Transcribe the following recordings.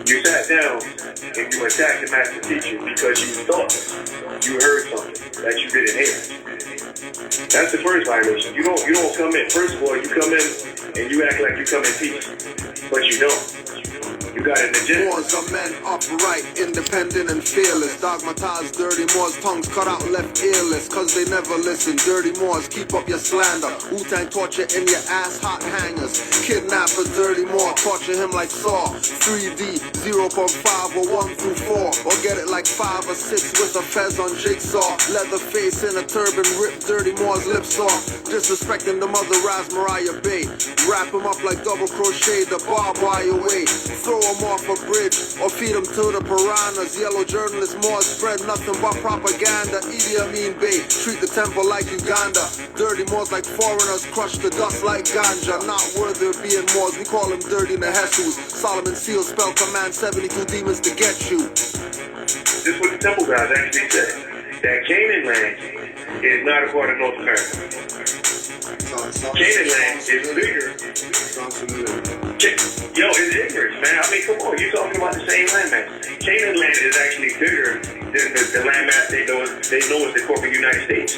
You sat down and you attacked the master teacher because you thought you heard something that you didn't hear. That's the first violation. You don't come in. First of all, you come in and you act like you come in peace, but you don't. You got an agenda. Moors are men upright, independent and fearless. Dogmatized dirty Moors, tongues cut out left earless, cause they never listen. Dirty Moors, keep up your slander. Wu-Tang torture in your ass, hot hangers. Kidnapper, dirty Moor, torture him like Saw. 3D, 0.5 or 1 through 4. Or get it like 5 or 6 with a fez on jigsaw. Leather face in a turban, rip dirty Moor's lips off. Disrespecting the mother Raz Mariah Bay. Wrap him up like double crochet, the barbed wire way. Throw him off a bridge or feed him to the piranhas. Yellow journalists more spread nothing but propaganda. Idi Amin Bey, treat the temple like Uganda. Dirty Moors like foreigners, crush the dust like ganja. Not worthy of being Moors, we call them dirty Nehesus. Solomon Seal spell command 72 demons to get you. This is what the temple guys actually said. That Canaanland is not a part of North America. Canaanland is bigger. Yo, it's ignorance, man. I mean, come on, you're talking about the same landmass. Canaanland is actually bigger than the landmass they know as the corporate United States.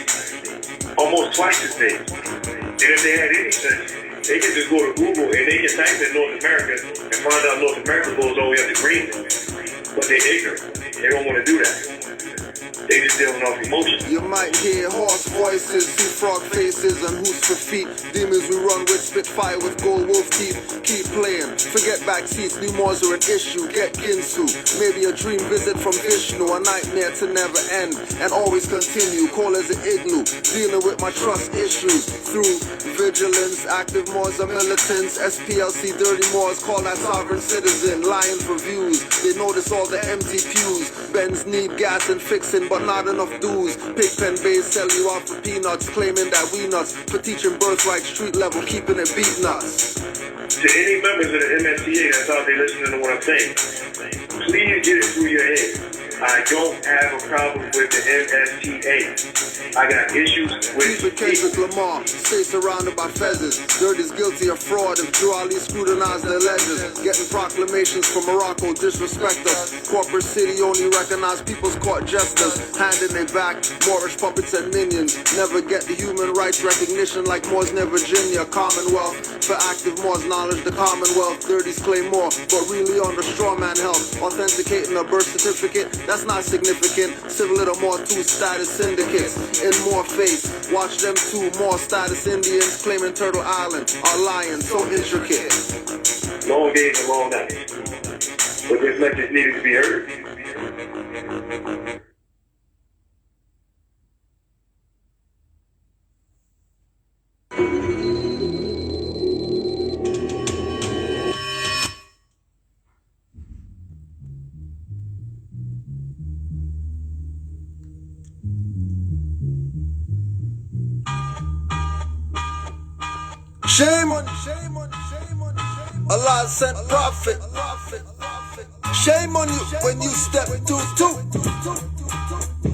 Almost twice as big. And if they had any sense, they can just go to Google and they can type in North America and find out North America goes all the way up to Greenland. But they're ignorant. They don't want to do that. They just dealing off emotion. You might hear horse voices, see frog faces, and who's for feet. Demons we run with, spit fire with gold wolf teeth. Keep playing, forget back seats, new Moors are an issue. Get Ginsu, maybe a dream visit from Vishnu, a nightmare to never end and always continue. Cold as an igloo, dealing with my trust issues through vigilance. Active Moors are militants, SPLC dirty Moors call that sovereign citizen. Lying for views, they notice all the empty pews. Benz need gas and fixing, but not enough dues. Pigpen Bays sell you out for peanuts, claiming that we nuts for teaching birthright street level, keeping it beat nuts. To any members of the MSTA that's out there listening to what I'm saying, please get it through your head. I don't have a problem with the MSTA. I got issues with Kendrick Lamar, stay surrounded by feathers. Dirty's guilty of fraud if Drew Ali scrutinized their ledgers. Getting proclamations from Morocco, disrespect us. Corporate city only recognize people's court jesters. Hand in their back, Moorish puppets and minions. Never get the human rights recognition like Moors near Virginia. Commonwealth, for active Moors knowledge, the Commonwealth. Dirties claim more, but really on the straw man help. Authenticating a birth certificate, that's not significant. Civil little more two status syndicates. In more face, watch them two more status Indians claiming Turtle Island are lying, so intricate. Long days and long nights. But this message needed to be heard. Shame on Allah sent prophet. Shame on you when you step to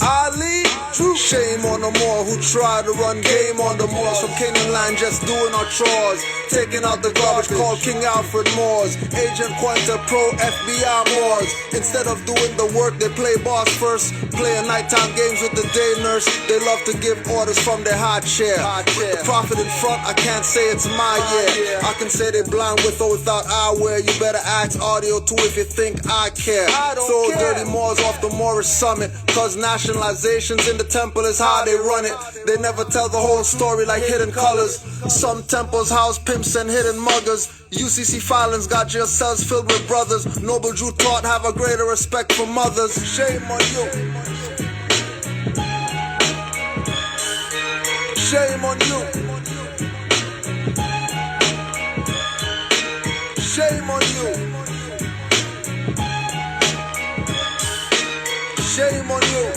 Ali, true. Shame on the Moor who try to run game on the Moors. From Canaanland just doing our chores, taking out the garbage, called King Alfred Moors. Agent Quanta Pro FBI Moors. Instead of doing the work, they play boss first. Playing nighttime games with the day nurse. They love to give orders from their high chair. With the prophet in front, I can't say it's my year. I can say they blind with or without eyewear. You better ask audio too if you think I care. Throw dirty Moors off the Moorish summit, cause nationalizations in the temple is how they run it. They never tell the whole story like Hidden Colors. Some temples house pimps and hidden muggers. UCC filings got jail cells filled with brothers. Noble Jew taught have a greater respect for mothers. Shame on you. Shame on you. Shame on you. Shame on you.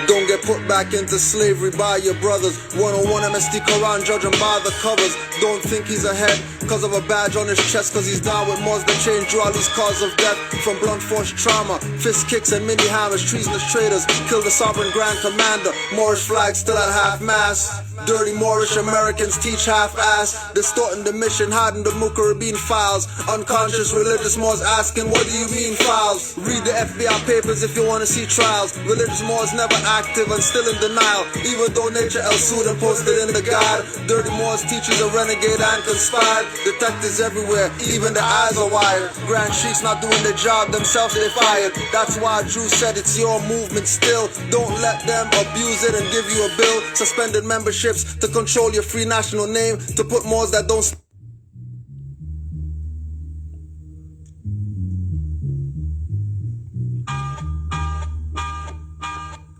Don't get put back into slavery by your brothers. 101 MST Quran, judge him by the covers. Don't think he's ahead cause of a badge on his chest, cause he's down with Moors that change Drew Ali's cause of death. From blunt force trauma, fist kicks and mini hammers, treasonous traitors, kill the sovereign grand commander. Moorish flag still at half-mast. Dirty Moorish Americans teach half-ass, distorting the mission, hiding the Caribbean files. Unconscious religious Moors asking, what do you mean files? Read the FBI papers if you want to see trials. Religious Moors never active and still in denial, even though nature El Sud and posted in the guide. Dirty Moors teachers are renegade and conspired. Detectives everywhere, even the eyes are wired. Grand Sheiks not doing their job, themselves they fired. That's why Drew said it's your movement still. Don't let them abuse it and give you a bill. Suspended memberships to control your free national name, to put Moors that don't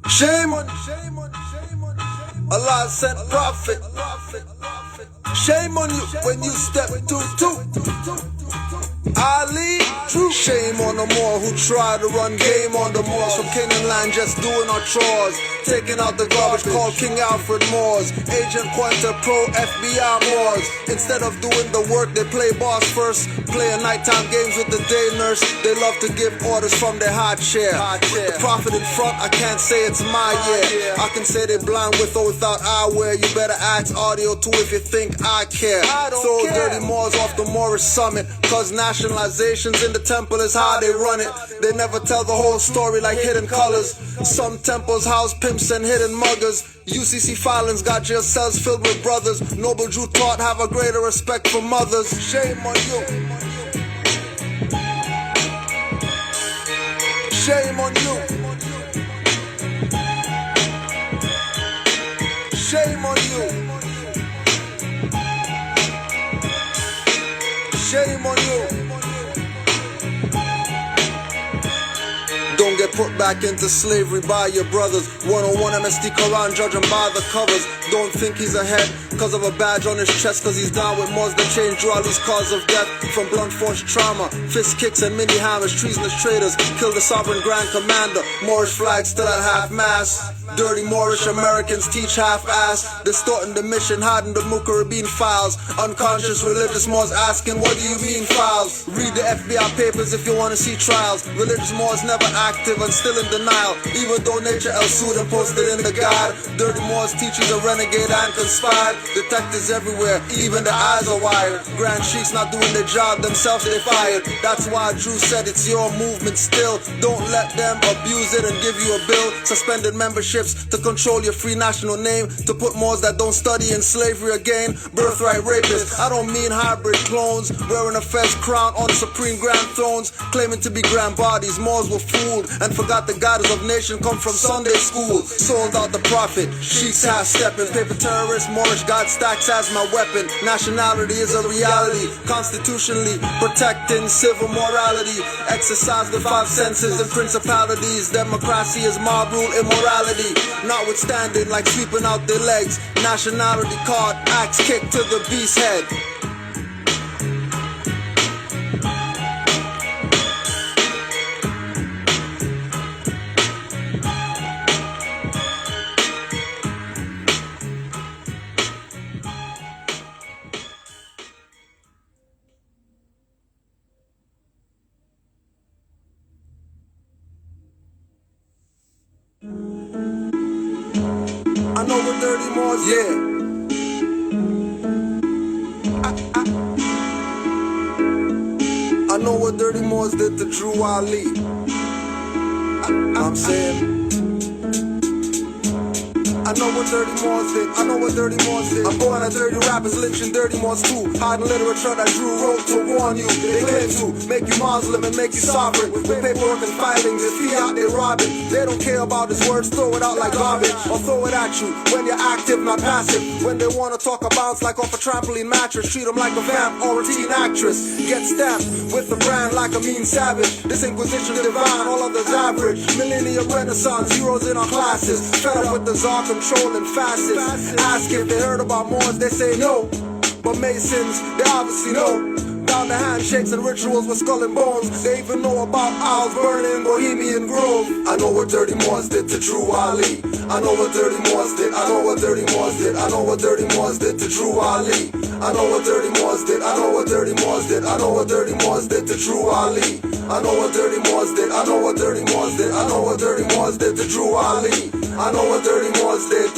shame on Allah sent prophet. Shame on you when you step to Ali, true. Shame on the Moor who try to run game on the Moors. From Canaanland just doing our chores, taking out the garbage, called King Alfred Moors. Agent Pointer Pro FBI Moors. Instead of doing the work, they play boss first, playing nighttime games with the day nurse. They love to give orders from their high chair. With the prophet in front, I can't say it's my year. I can say they blind with or without eyewear. You better ask audio too if you think I care. Throw dirty Moors off the Moorish summit, cause nationalizations in the temple is how they run it. They never tell the whole story like Hidden Colors. Some temples house pimps and hidden muggers. UCC filings got jail cells filled with brothers. Noble Jew taught have a greater respect for mothers. Shame on you. Shame on you. Shame on you. Shame on you. Don't get put back into slavery by your brothers. 101 MSD Quran, judge him by the covers. Don't think he's ahead cause of a badge on his chest, cause he's down with Moors that change Raleig's cause of death. From blunt force trauma, fist kicks and mini hammers, treasonous traitors kill the sovereign grand commander. Moorish flags still at half-mast. Dirty Moorish Americans teach half-ass, distorting the mission, hiding the Caribbean files. Unconscious religious Moors asking, what do you mean files? Read the FBI papers if you want to see trials. Religious Moors never active and still in denial, even though nature El Sud and posted in the guide. Dirty Moors teachers are renegade and conspired. Detectives everywhere, even the eyes are wired. Grand Sheiks not doing their job, themselves they fired. That's why Drew said it's your movement still. Don't let them abuse it and give you a bill. Suspended memberships to control your free national name, to put Moors that don't study in slavery again. Birthright rapists, I don't mean hybrid clones, wearing a fez crown on supreme grand thrones, claiming to be grand bodies. Moors were fooled and forgot the goddess of nation come from Sunday school. Sold out the prophet, sheiks half-stepping, paper terrorists, Moorish god stacks as my weapon. Nationality is a reality, constitutionally protecting civil morality. Exercise the five senses and principalities. Democracy is mob rule, immorality. Notwithstanding, like sweeping out their legs. Nationality card, axe kick to the beast's head. I know what dirty Moors, yeah. I know what dirty Moors did to Drew Ali. I'm saying, I know what dirty Moors did. I know what dirty Moors did. I'm going at dirty rappers, lynching dirty Moors too. Hiding literature that Drew wrote to warn you. They claim to make you Muslim and make you sovereign. With paperwork and filings, and fiat they robbing. They don't care about his words, throw it out like garbage, or throw it at you when you're active, not passive. When they wanna talk a bounce like off a trampoline mattress, treat them like a vamp or a teen actress. Get stamped with the brand like a mean savage. This Inquisition divine, all others average. Millennium Renaissance, heroes in our classes. Fed up with the czar controlling fascists. Ask if they heard about Moors, they say no. But Masons, they obviously know. Down the handshakes and rituals with skull and bones. They even know about owls burning Bohemian Grove. I know what dirty Moors did to Drew Ali. I know what dirty Moors did. I know what dirty Moors did. I know what dirty Moors did to Drew Ali. I know what dirty Moors did. I know what dirty Moors did. I know what dirty Moors did to Drew Ali. I know what dirty Moors did. I know what dirty Moors did. I know what dirty Moors did to Drew Ali. I know what dirty Moors did.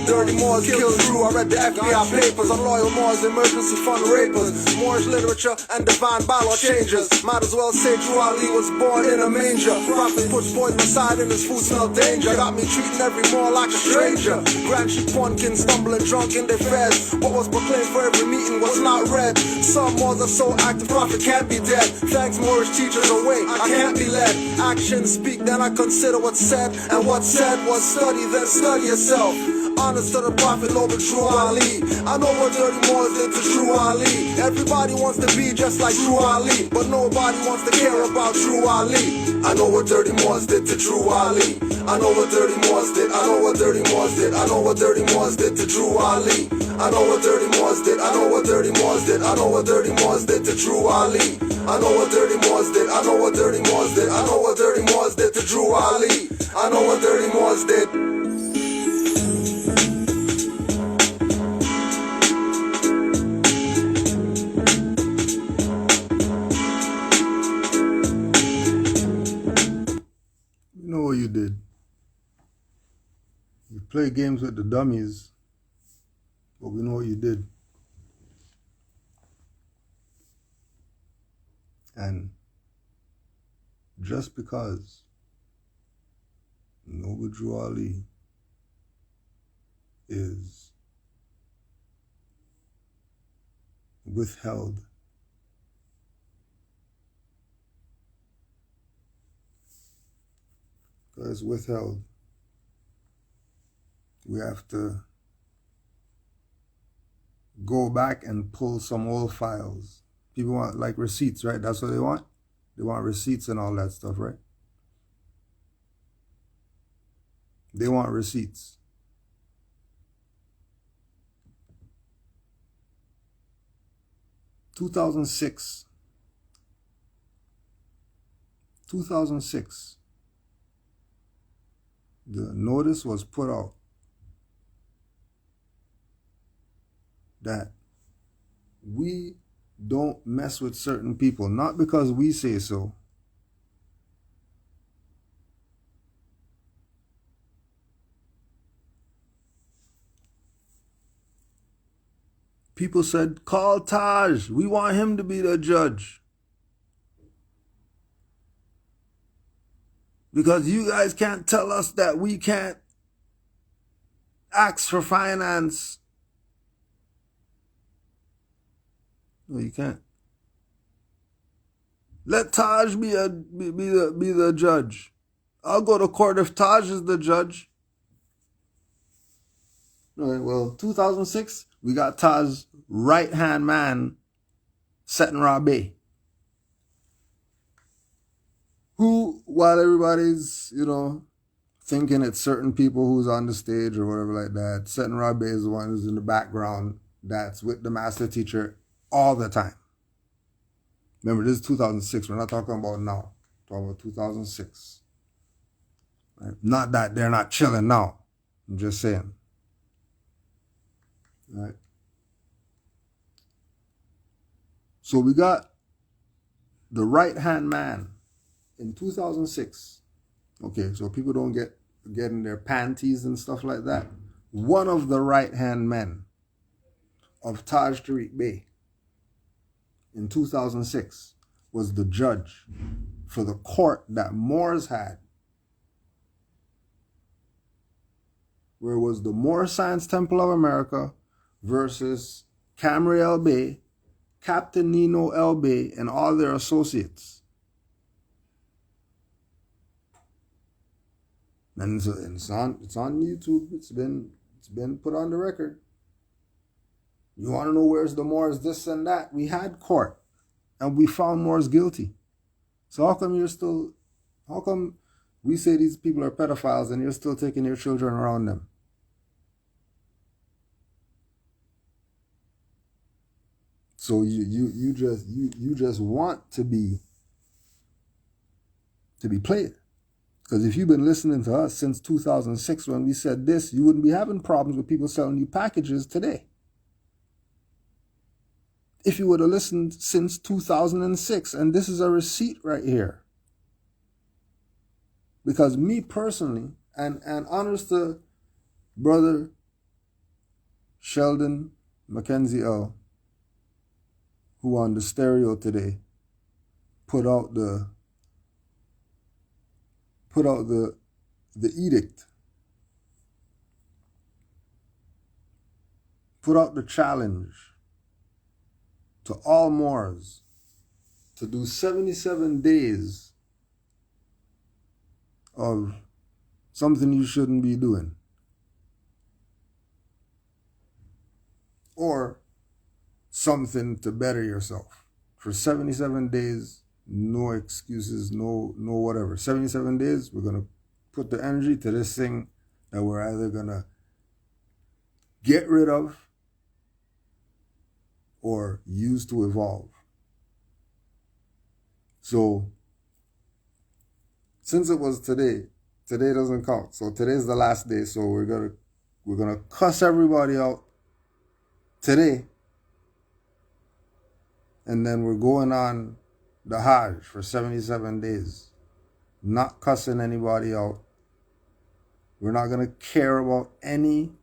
Dirty Moors killed Drew. I read the FBI papers on loyal Moors, emergency fund rapers. Moorish literature and divine bylaw changes. Might as well say Drew Ali was born in a manger. Prophet puts poison aside and his food smell danger. Got me treating every Moor like a stranger. Grand sheep pumpkins stumbling drunk in their feds. What was proclaimed for every meeting was not read. Some Moors are so active, prophet can't be dead. Thanks Moorish teachers away, I can't be led. Actions speak, then I consider what's said. And what's said was study, then study yourself. Honest to the prophet, Lord, but Drew Ali. I know what Dirty Moors did to Drew Ali. Everybody wants to be just like Drew Ali, but nobody wants to care about Drew Ali. I know what Dirty Moors did to Drew Ali. I know what Dirty Moors did. I know what Dirty Moors did. I know what Dirty Moors did to Drew Ali. I know what Dirty Moors did. I know what Dirty Moors did. I know what Dirty Moors did to Drew Ali. I know what Dirty Moors did. I know what Dirty Moors did. I know what Dirty Moors did to Drew Ali. I know what Dirty Moors did. You know what you did? You play games with the dummies, but we know what you did. And just because Noble Drew Ali is withheld we have to go back and pull some old files. People want like receipts, right? That's what they want. They want receipts and all that stuff, right? They want receipts. Two thousand six. The notice was put out that we don't mess with certain people, not because we say so. People said, call Taj. We want him to be the judge. Because you guys can't tell us that we can't ask for finance. No, you can't. Let Taj be the judge. I'll go to court if Taj is the judge. All right, well, 2006, we got Taj's right-hand man, Seton Rabe, who, while everybody's, thinking it's certain people who's on the stage or whatever like that, Seton Rabe is the one who's in the background that's with the master teacher all the time. Remember, this is 2006. We're not talking about now. We're talking about 2006. Right? Not that they're not chilling now. I'm just saying. Right? So we got the right-hand man in 2006. Okay, so people don't get in their panties and stuff like that. One of the right-hand men of Taj Tariq Bey in 2006 was the judge for the court that Moors had, where it was the Moor Science Temple of America versus Camry El Bey, Captain Nino El Bey, and all their associates. And it's on YouTube. It's been put on the record. You want to know where's the Moors, this and that? We had court, and we found Moors guilty. So how come we say these people are pedophiles and you're still taking your children around them? So you just want to be played. Because if you've been listening to us since 2006 when we said this, you wouldn't be having problems with people selling you packages today. If you would have listened since 2006, and this is a receipt right here. Because me personally, and honors to Brother Sheldon Mackenzie L., who on the stereo today put out the edict, put out the challenge to all Moors to do 77 days of something you shouldn't be doing. Or something to better yourself. For 77 days, no excuses, no whatever. 77 days, we're going to put the energy to this thing that we're either going to get rid of or use to evolve. So, since it was today doesn't count. So today's the last day. So we're gonna cuss everybody out today, and then we're going on the Hajj for 77 days, not cussing anybody out. We're not gonna care about any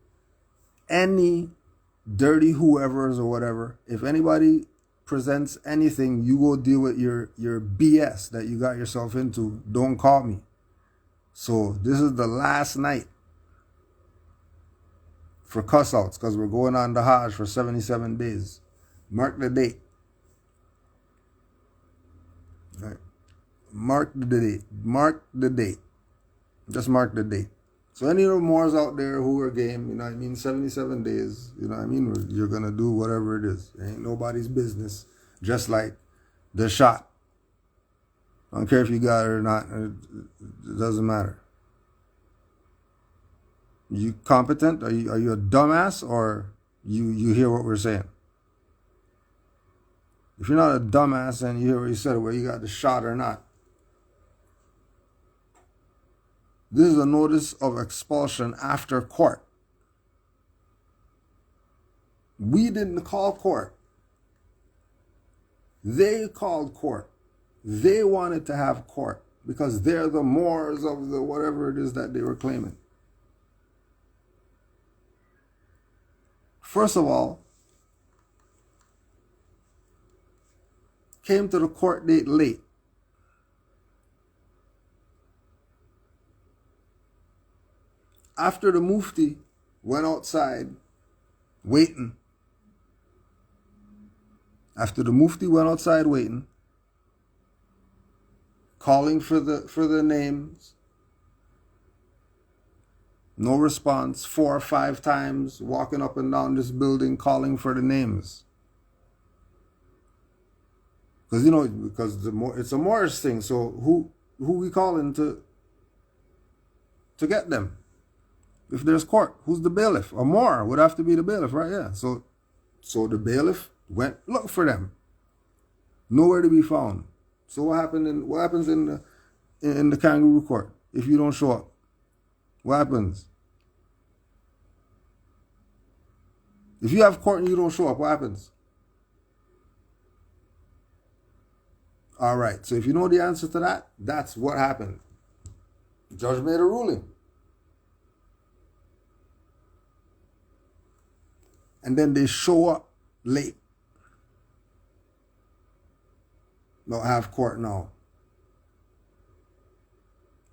dirty whoever's or whatever. If anybody presents anything, you go deal with your BS that you got yourself into. Don't call me. So this is the last night for cuss outs, because we're going on the Hajj for 77 days. Mark the date. Right. Mark the date. Mark the date. Just mark the date. So any of the Moors out there who are game, you know what I mean, 77 days, you know what I mean, you're going to do whatever it is. It ain't nobody's business. Just like the shot. I don't care if you got it or not. It doesn't matter. You competent? Are you a dumbass, or you hear what we're saying? If you're not a dumbass and you hear what you said, whether you got the shot or not. This is a notice of expulsion after court. We didn't call court. They called court. They wanted to have court because they're the Moors of the whatever it is that they were claiming. First of all, came to the court date late. After the Mufti went outside waiting. After the Mufti went outside waiting, calling for the names, no response, 4 or 5 times, walking up and down this building calling for the names. Because it's a Moorish thing, so who we calling to get them? If there's court, who's the bailiff? A Moor would have to be the bailiff, right? Yeah. So the bailiff went look for them. Nowhere to be found. So what happens in the kangaroo court if you don't show up? What happens? If you have court and you don't show up, what happens? All right. So if you know the answer to that, that's what happened. The judge made a ruling. And then they show up late. Don't have court now.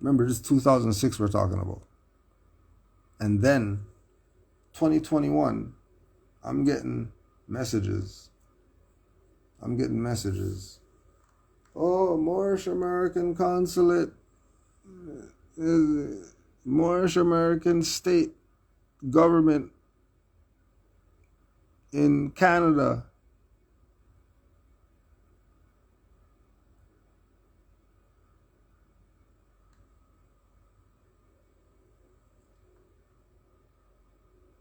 Remember, this is 2006 we're talking about. And then, 2021, I'm getting messages. Oh, Moorish American Consulate, Moorish American State Government in Canada.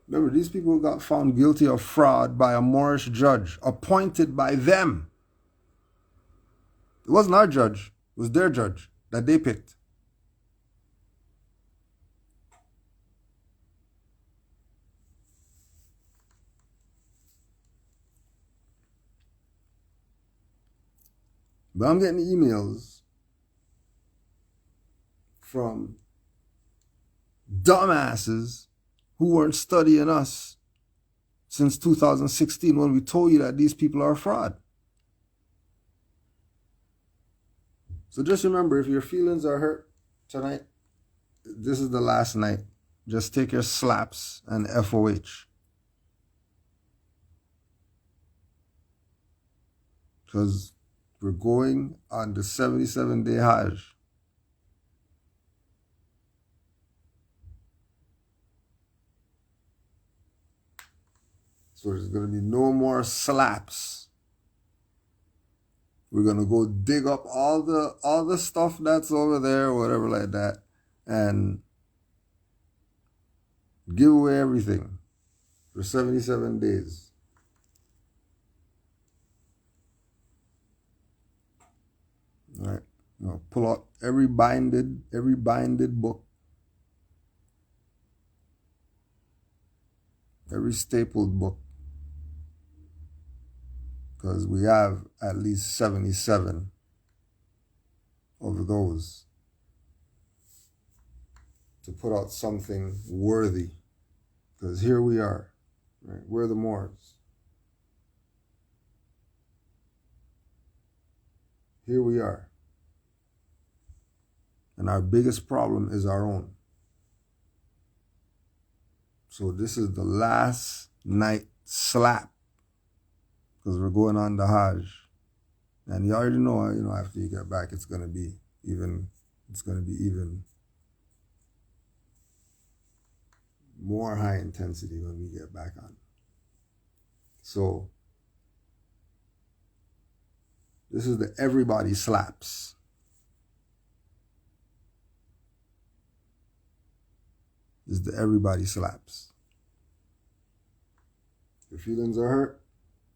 Remember, these people got found guilty of fraud by a Moorish judge appointed by them. It wasn't our judge. It was their judge that they picked. But I'm getting emails from dumbasses who weren't studying us since 2016 when we told you that these people are fraud. So just remember, if your feelings are hurt tonight, this is the last night. Just take your slaps and FOH. Because we're going on the 77-day Hajj. So there's going to be no more slaps. We're going to go dig up all the stuff that's over there, or whatever like that, and give away everything for 77 days. All right. Now pull out every binded book, every stapled book, because we have at least 77 of those to put out something worthy. Because here we are, right? We're the Moors. Here we are. And our biggest problem is our own. So this is the last night slap, because we're going on the Hajj. And you already know, after you get back, it's going to be even more high intensity when we get back on. So this is the everybody slaps. This is the everybody slaps. Your feelings are hurt?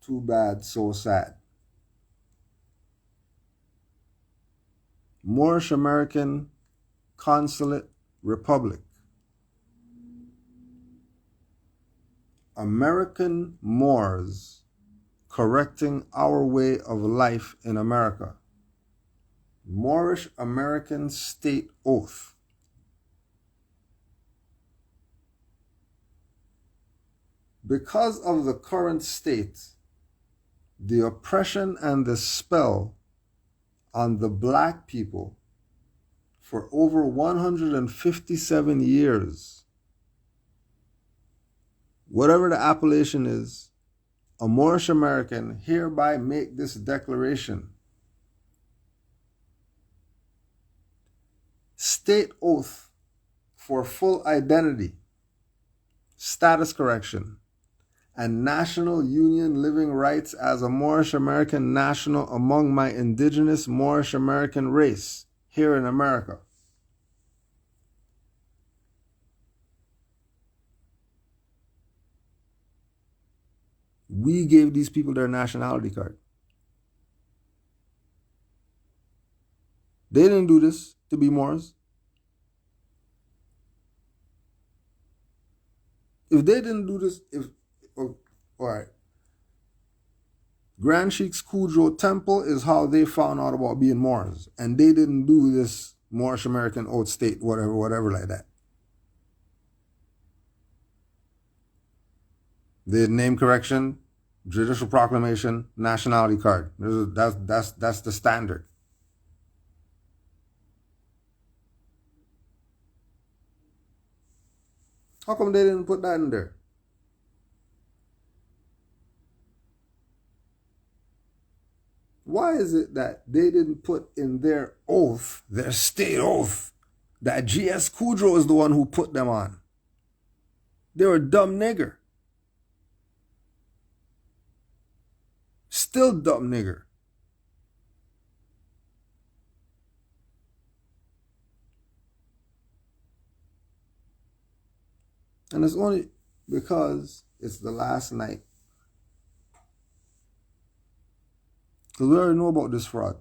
Too bad, so sad. Moorish American Consulate Republic. American Moors correcting our way of life in America. Moorish American State Oath. Because of the current state, the oppression and the spell on the black people for over 157 years, whatever the appellation is, a Moorish American hereby make this declaration. State oath for full identity, status correction, and national union living rights as a Moorish American national among my indigenous Moorish American race here in America. We gave these people their nationality card. They didn't do this to be Moors. If they didn't do this, all right. Grand Sheikh's Kudro Temple is how they found out about being Moors. And they didn't do this Moorish American oath state, whatever like that. They did name correction, judicial proclamation, nationality card. That's the standard. How come they didn't put that in there? Why is it that they didn't put in their oath, their state oath, that G.S. Kudro is the one who put them on? They were a dumb nigger. Still dumb nigger. And it's only because it's the last night. Because we already know about this fraud.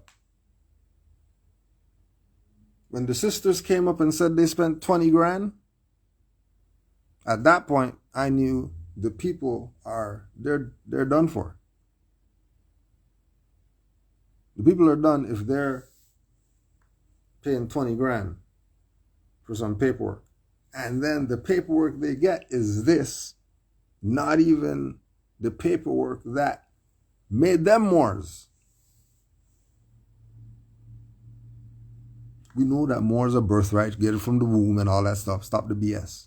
When the sisters came up and said they spent 20 grand, at that point, I knew the people they're done for. The people are done if they're paying 20 grand for some paperwork. And then the paperwork they get is this, not even the paperwork that made them Moors. We know that Moors are birthright, get it from the womb and all that stuff. Stop the BS.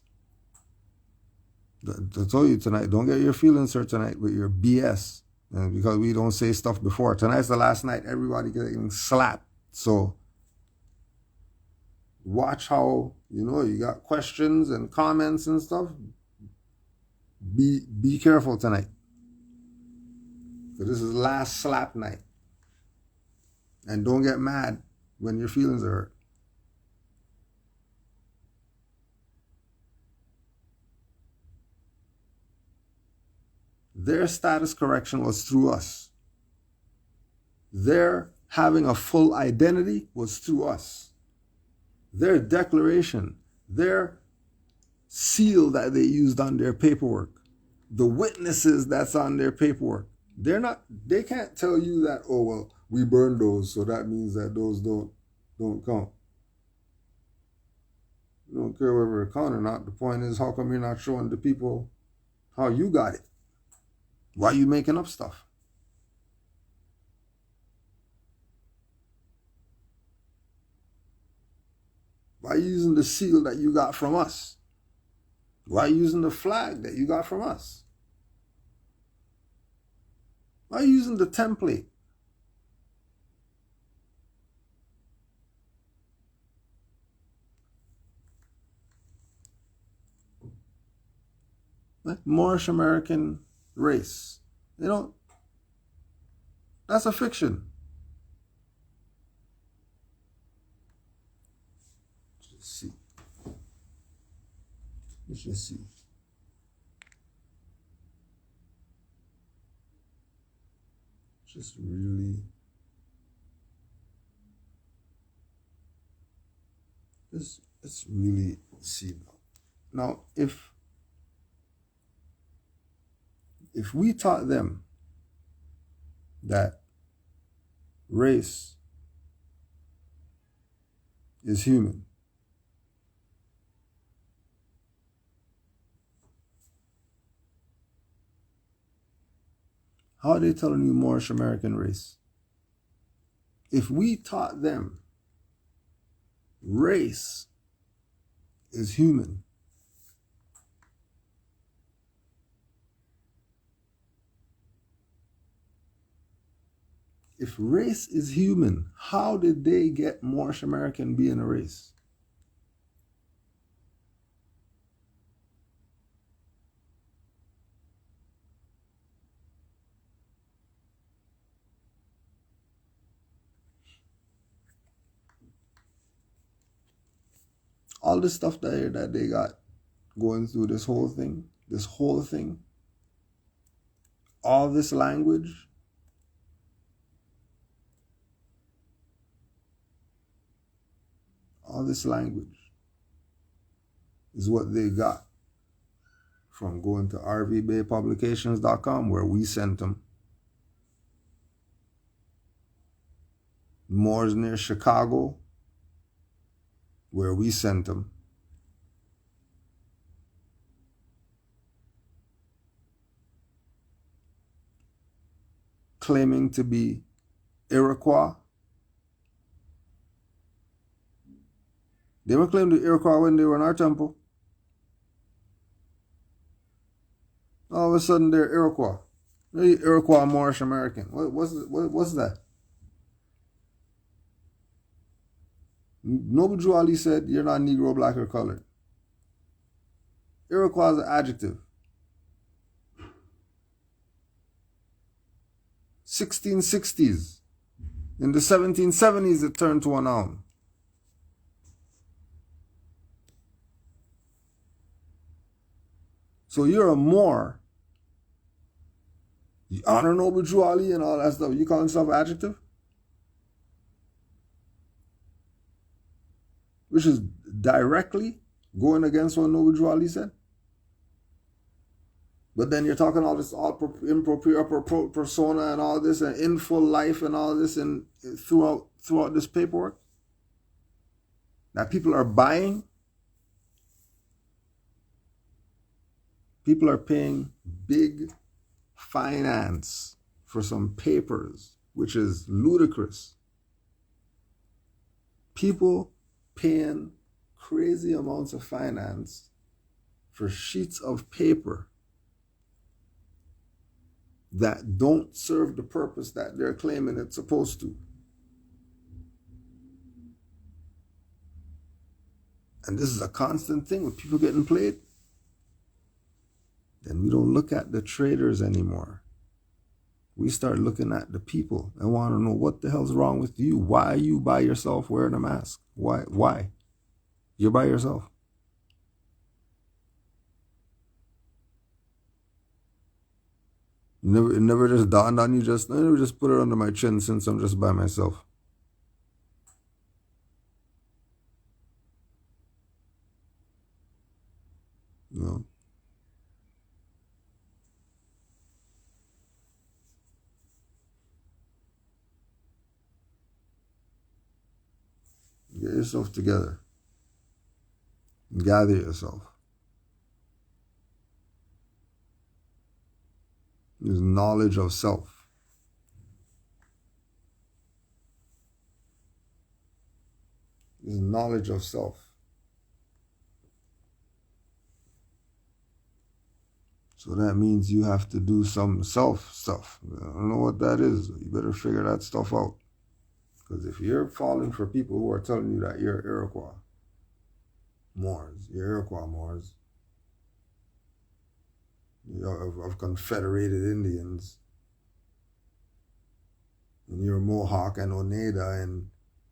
I told you tonight, don't get your feelings hurt tonight with your BS. Because we don't say stuff before. Tonight's the last night everybody getting slapped. So watch how, you got questions and comments and stuff. Be careful tonight. Because this is last slap night. And don't get mad when your feelings are hurt. Their status correction was through us. Their having a full identity was through us. Their declaration, their seal that they used on their paperwork, the witnesses that's on their paperwork, they can't tell you that, oh, well, we burned those, so that means that those don't count. You don't care whether it count or not. The point is, how come you're not showing the people how you got it? Why are you making up stuff? Why are you using the seal that you got from us? Why are you using the flag that you got from us? Why are you using the template? Moorish American race. That's a fiction. Let's see. Let's just see. Just really. Let's really see now. Now, if we taught them that race is human, how are they telling you Moorish American race? If we taught them race is human, if race is human, how did they get Moorish American being a race? All this stuff that they got going through this whole thing, all this language, all this language is what they got from going to rvbaypublications.com, where we sent them. Moors near Chicago, where we sent them. Claiming to be Iroquois. They were claiming the Iroquois when they were in our temple. All of a sudden, they're Iroquois. They're Iroquois Moorish American. What's that? Noble Drew Ali said, you're not Negro, black, or colored. Iroquois is an adjective. 1660s. In the 1770s, it turned to a noun. So you're a Moor. You honor Noble Drew Ali and all that stuff. You call yourself an adjective? Which is directly going against what Noble Drew Ali said. But then you're talking all this improper persona and all this and in full life and all this and throughout this paperwork that people are buying. People are paying big finance for some papers, which is ludicrous. People paying crazy amounts of finance for sheets of paper that don't serve the purpose that they're claiming it's supposed to. And this is a constant thing with people getting played. Then we don't look at the traders anymore. We start looking at the people and want to know what the hell's wrong with you. Why are you by yourself wearing a mask? Why? You're by yourself. It never just dawned on you, I never just put it under my chin since I'm just by myself. No. Get yourself together. Gather yourself. There's knowledge of self. There's knowledge of self. So that means you have to do some self stuff. I don't know what that is. You better figure that stuff out. Because if you're falling for people who are telling you that you're Iroquois Moors, of Confederated Indians, and you're Mohawk and Oneida,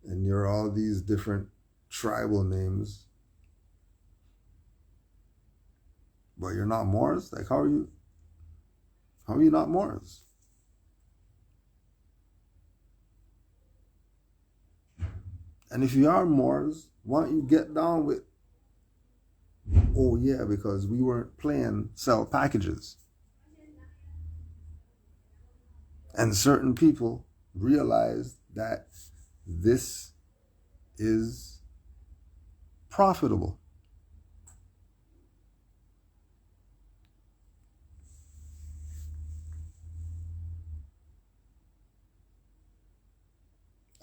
and you're all these different tribal names, but you're not Moors? Like, how are you not Moors? And if you are Moors, why don't you get down with, oh yeah, because we weren't playing sell packages. And certain people realized that this is profitable.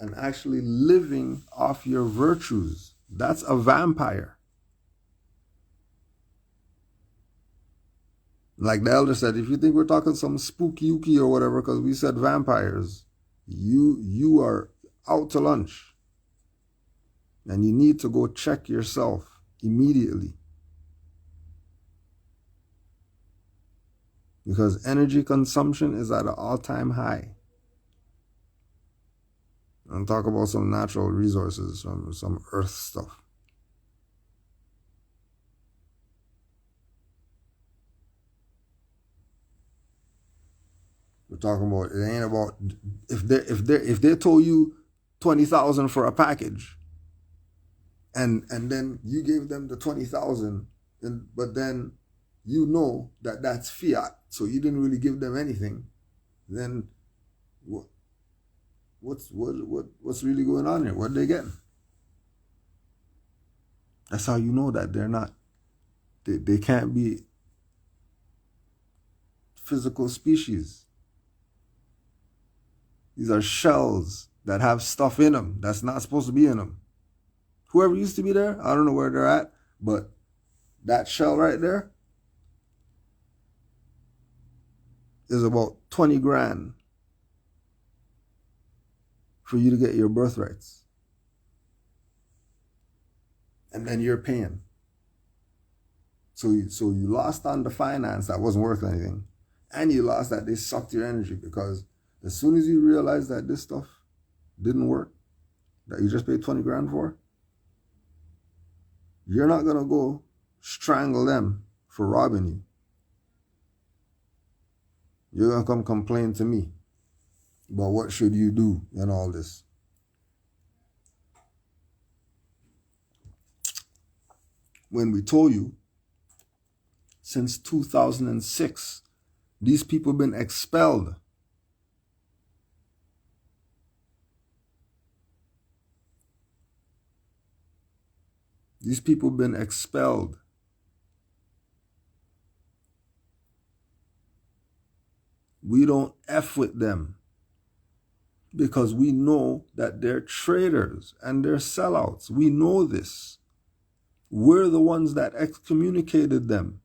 And actually living off your virtues. That's a vampire. Like the elder said, if you think we're talking some spooky or whatever because we said vampires, you are out to lunch. And you need to go check yourself immediately. Because energy consumption is at an all-time high. And talk about some natural resources, some earth stuff. We're talking about, it ain't about, if they told you 20,000 for a package, and then you gave them the 20,000, but then you know that that's fiat, so you didn't really give them anything, then what's really going on here? What are they getting? That's how you know that they're not, they can't be physical species. These are shells that have stuff in them that's not supposed to be in them. Whoever used to be there, I don't know where they're at, but that shell right there is about 20 grand for you to get your birthrights. And then you're paying. So you lost on the finance that wasn't worth anything. And you lost that they sucked your energy, because as soon as you realize that this stuff didn't work, that you just paid 20 grand for, you're not going to go strangle them for robbing you. You're going to come complain to me about what should you do and all this. When we told you, since 2006, these people have been expelled. These people have been expelled. We don't F with them because we know that they're traitors and they're sellouts. We know this. We're the ones that excommunicated them.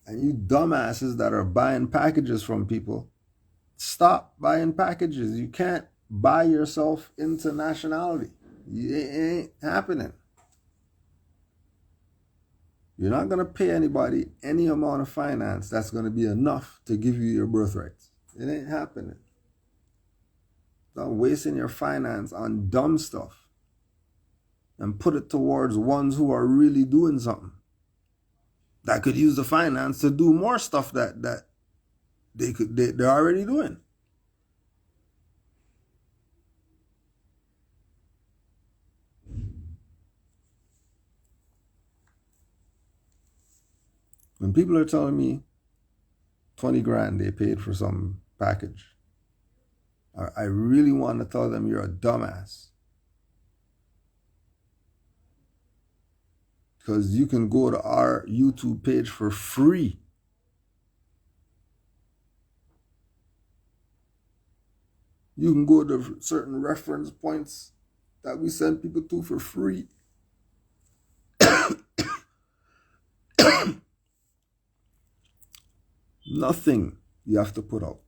And you dumbasses that are buying packages from people, stop buying packages. You can't buy yourself into nationality. It ain't happening. You're not going to pay anybody any amount of finance that's going to be enough to give you your birthrights. It ain't happening. Stop wasting your finance on dumb stuff and put it towards ones who are really doing something that could use the finance to do more stuff that they're already doing. When people are telling me 20 grand they paid for some package, I really want to tell them you're a dumbass. Because you can go to our YouTube page for free. You can go to certain reference points that we send people to for free. Nothing you have to put out.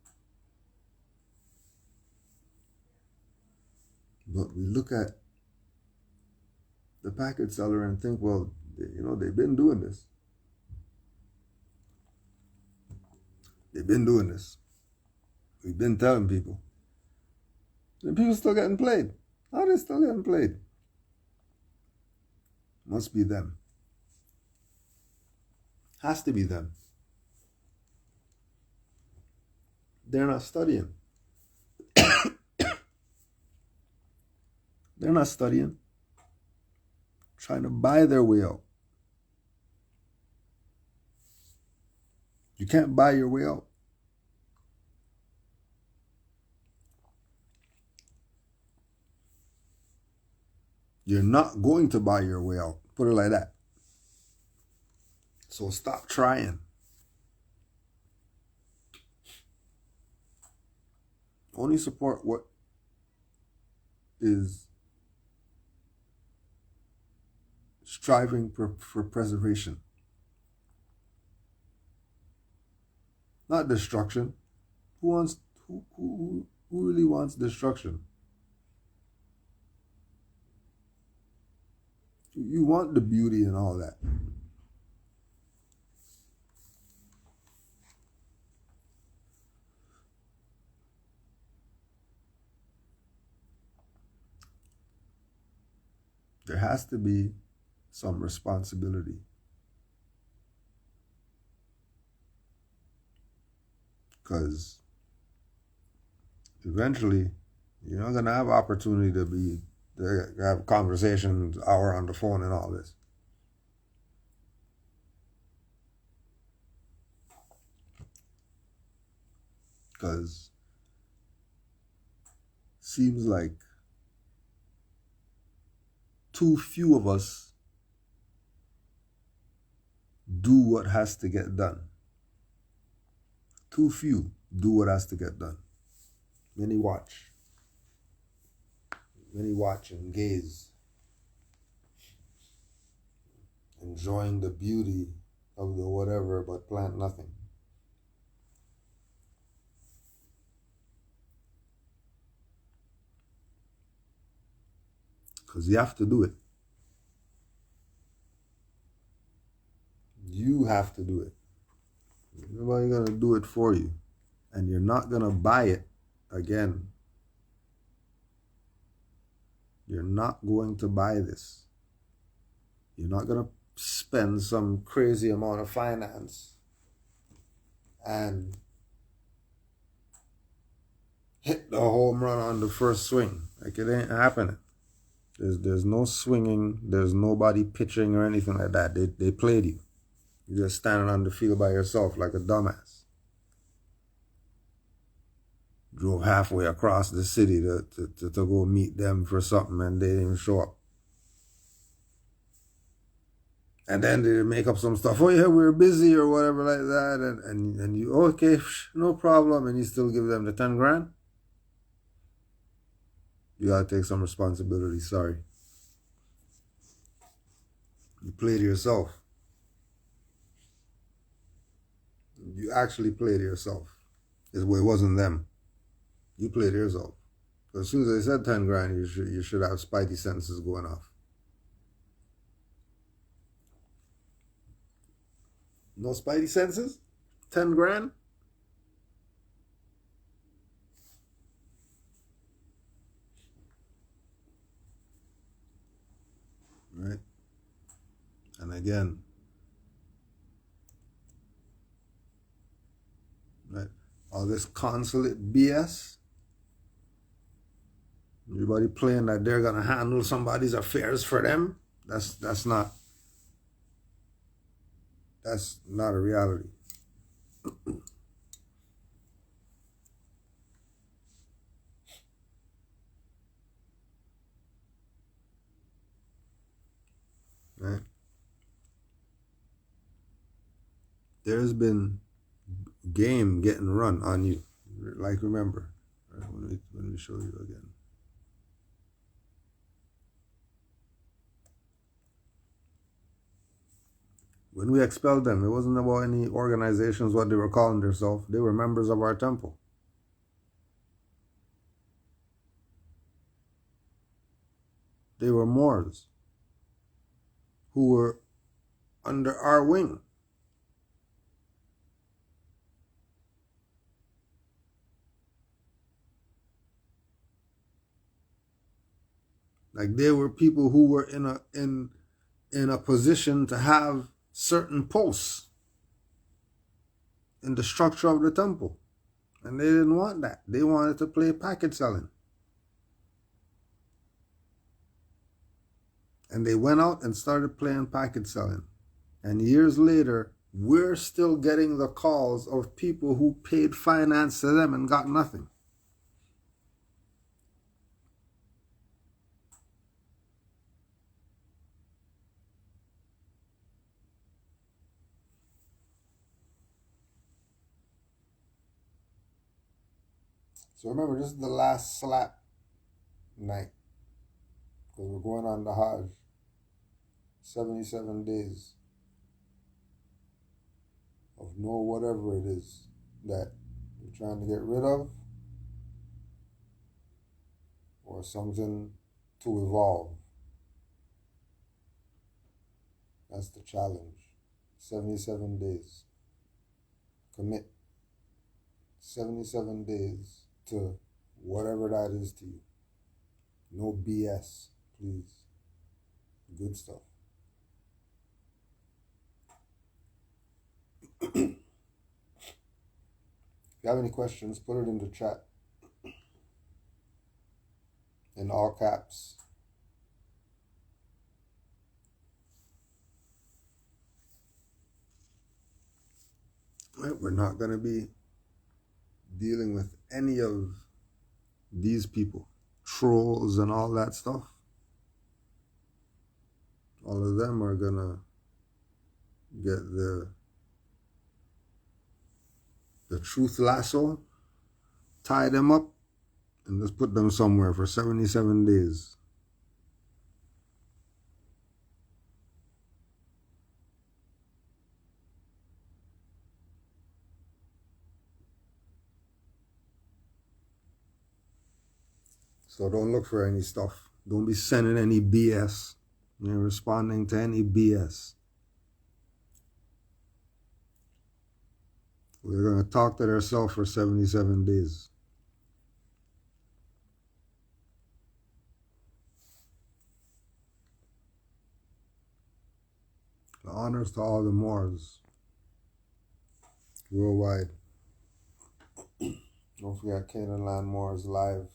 But we look at the package seller and think, well, they've been doing this. They've been doing this. We've been telling people. And people still getting played. How are they still getting played? Must be them. Has to be them. They're not studying. They're not studying. Trying to buy their way out. You can't buy your way out. You're not going to buy your way out. Put it like that. So stop trying. Only support what is striving for preservation. Not destruction. Who really wants destruction? You want the beauty and all that. There has to be some responsibility. Because eventually you're not going to have opportunity to have conversations, hour on the phone and all this. Because seems like too few of us do what has to get done. Too few do what has to get done. Many watch. Many watch and gaze, enjoying the beauty of the whatever, but plant nothing. Because you have to do it. You have to do it. Nobody's going to do it for you. And you're not going to buy it again. You're not going to buy this. You're not going to spend some crazy amount of finance and hit the home run on the first swing. Like, it ain't happening. There's no swinging. There's nobody pitching or anything like that. They played you. You're just standing on the field by yourself like a dumbass. drove halfway across the city to go meet them for something, and they didn't even show up. And then they make up some stuff. Oh yeah, we were busy or whatever like that. And you, okay, no problem. And you still give them the 10 grand. You gotta take some responsibility. Sorry. You played yourself. You actually played yourself. It wasn't them. You played yourself. So as soon as they said 10 grand, you should have spidey senses going off. No spidey senses? 10 grand? Right? And again, right? All this consulate BS. Everybody playing that they're gonna handle somebody's affairs for them. That's not a reality. Right? There's been game getting run on you. Like, remember, right? Let me show you again. When we expelled them, it wasn't about any organizations, what they were calling themselves. They were members of our temple. They were Moors who were under our wing. Like, they were people who were in a position to have certain posts in the structure of the temple. And they didn't want that. They wanted to play package selling. And they went out and started playing package selling. And years later, we're still getting the calls of people who paid finance to them and got nothing. So remember, this is the last slap night, because we're going on the Hajj. 77 days of no whatever it is that you're trying to get rid of, or something to evolve. That's the challenge. 77 days. Commit 77 days to whatever that is to you. No BS, please. Good stuff. If you have any questions, put it in the chat. In all caps. Right, we're not going to be dealing with any of these people, trolls and all that stuff. All of them are going to get the truth lasso, tie them up, and just put them somewhere for 77 days. So don't look for any stuff. Don't be sending any BS. You're responding to any BS. We're going to talk to ourselves for 77 days. The honors to all the Moors worldwide. Don't forget Canaanland Moors live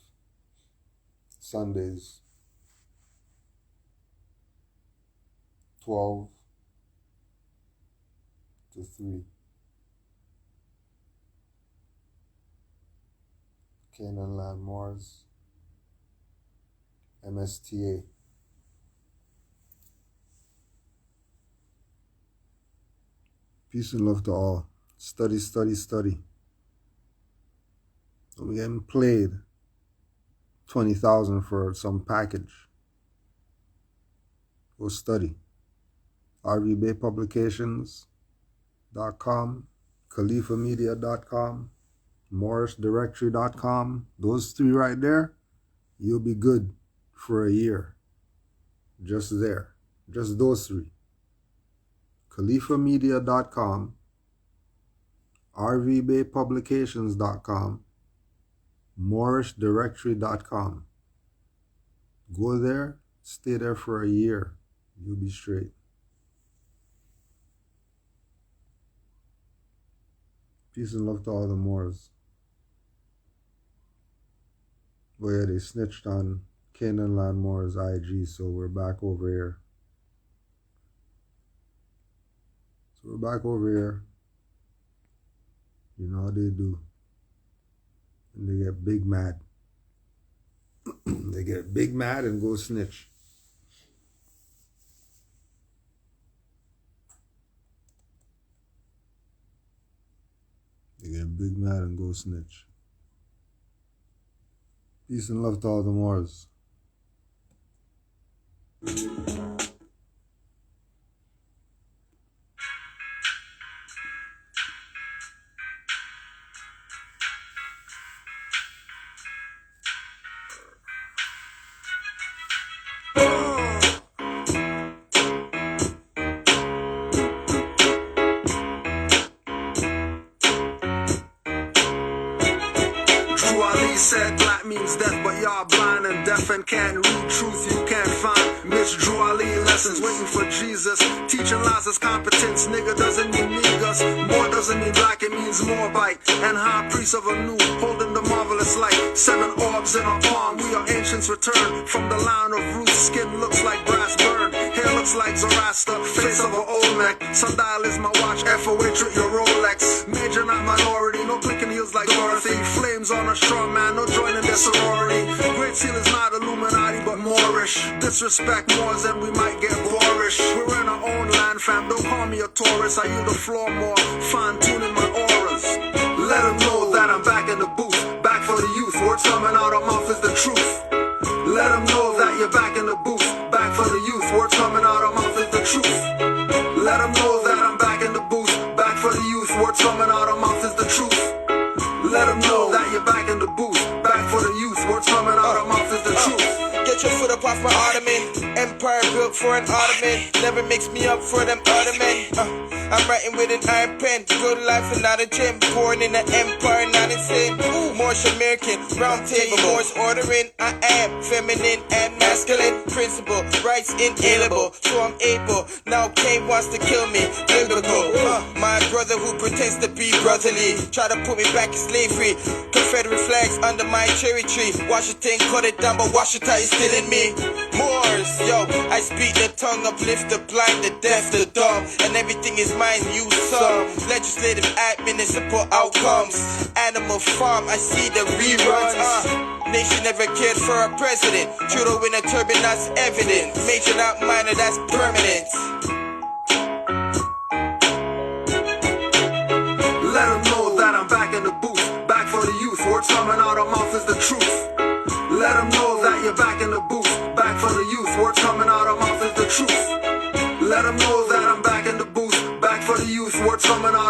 Sundays, 12 to 3. Canaanland Moors, MSTA. Peace and love to all. Study, study, study. I'm getting played 20,000 for some package. Go study. rvbaypublications.com, khalifamedia.com, morrisdirectory.com. Those three right there, you'll be good for a year. Just there. Just those three. khalifamedia.com, rvbaypublications.com, morrisdirectory.com. Go there, stay there for a year. You'll be straight. Peace and love to all the Moors. But yeah, they snitched on Canaanland Moors IG, so we're back over here. So we're back over here. You know how they do. And they get big mad. They get big mad and go snitch. They get big mad and go snitch. Peace and love to all the Moors. Said black means death, but y'all blind and deaf and can't read truth you can't find. Mitch Drew Ali lessons, waiting for Jesus. Teaching lies as competence, nigga doesn't mean niggas. More doesn't mean black, it means more bite. And high priest of a new, holding the marvelous light. 7 orbs in our palm, we are ancients returned. From the line of Ruth, skin looks like brass burned. Hair looks like Zoroaster, face of an Olmec. Sundial is my watch, FOH with your Rolex. Major not minority, no clicking heels like Dorothy. Flames on a strong man, no joining their sorority. Great Seal is not Illuminati, but Moorish. Disrespect Moors and we might get boorish. We're in our own land, fam, don't call me a tourist. I use the floor more, fine-tuning my auras. Let them know that I'm back in the booth, back for the youth. Words coming out of mouth is the truth. Let them know that you're back in the booth, back for the youth. Words coming out of mouth is the truth. Let them know that I'm back in the booth, back for the youth. Words coming out of mouth is the truth. Let them know that you're back in the booth, back for the youth. Words coming out of mouth is the truth. Get your foot up off my ottoman. Empire built for an ottoman. Never mix me up for them other men. I'm writing with an iron pen. Good life and not a gem. Born in an empire, not in sin. Moorish American, round table, Moorish ordering. I am feminine and masculine. Principle, rights inalienable. So I'm able. Now Cain wants to kill me. Biblical. My brother who pretends to be brotherly. Try to put me back in slavery. Confederate flags under my cherry tree. Washington cut it down, but Washington is still in me. Moors, yo, I speak the tongue, uplift the blind, the deaf, the dumb, and everything is mine, use some. Legislative act, municipal outcomes. Animal farm, I see the reruns. Nation never cared for a president. Trudeau in a turban, that's evident. Major not minor, that's permanent. Let them know that I'm back in the booth, back for the youth. Words coming out of mouth is the truth. Let them know that you're back in the booth, back for the youth. Words coming out of mouth is the truth. Let them know that I'm back in the booth, back for the youth. Words coming out